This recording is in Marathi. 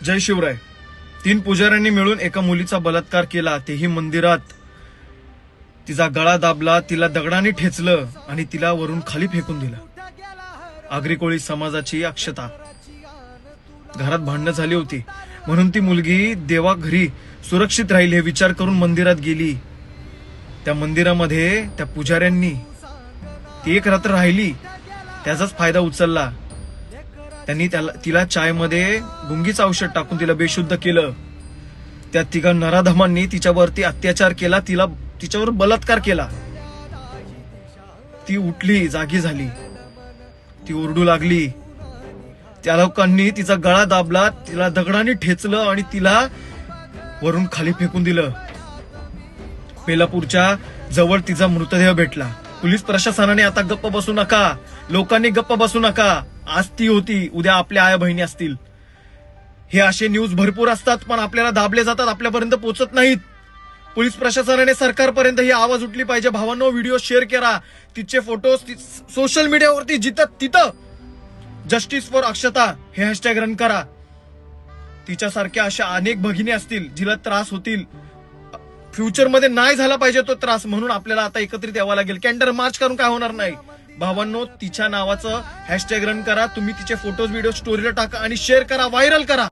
जय शिवराय. 3 पुजाऱ्यांनी मिळून एका मुलीचा बलात्कार केला, तेही मंदिरात. तिचा गळा दाबला, तिला दगडाने ठेचलं आणि तिला वरून खाली फेकून दिलं. आगरी कोळी समाजाची अक्षता. घरात भांडणं झाली होती म्हणून ती मुलगी देवा घरी सुरक्षित राहील हे विचार करून मंदिरात गेली. त्या मंदिरामध्ये त्या पुजाऱ्यांनी ती एक रात्र राहिली, त्याचाच फायदा उचलला. त्यांनी तिला चायमध्ये गुंगीचं औषध टाकून तिला बेशुद्ध केलं. त्या तिघा नराधमांनी तिच्यावरती अत्याचार केला, तिच्यावर बलात्कार केला. ती उठली, जागी झाली, ती ओरडू लागली. त्या लोकांनी तिचा गळा दाबला, तिला दगडाने ठेचलं आणि तिला वरून खाली फेकून दिलं. बेलापूरच्या जवळ तिचा मृतदेह भेटला. पोलीस प्रशासनाने आता गप्प बसू नका, लोकांनी गप्प बसू नका. आज ती होती, उद्या आपल्या आया बहिणी असतील. हे असे न्यूज भरपूर असतात, पण आपल्याला दाबले जातात, आपल्यापर्यंत पोहोचत नाहीत. पोलीस प्रशासनाने सरकारपर्यंत ही आवाज उठली पाहिजे. भावांनो, व्हिडिओ शेअर करा, तिचे फोटोज सोशल मीडियावरती जिथं तिथं जस्टिस फॉर अक्षता हे हॅशटॅग रन करा. तिच्यासारख्या अशा अनेक भगिनी असतील जिला त्रास होतील. फ्युचरमध्ये नाही झाला पाहिजे तो त्रास, म्हणून आपल्याला आता एकत्रित यावं लागेल. कॅन्डल मार्च करून काय होणार नाही. भावांनो, तिच्या नावाचं हॅशटॅग रन करा. तुम्ही तिचे फोटोज व्हिडिओ स्टोरीला टाका आणि शेअर करा, व्हायरल करा.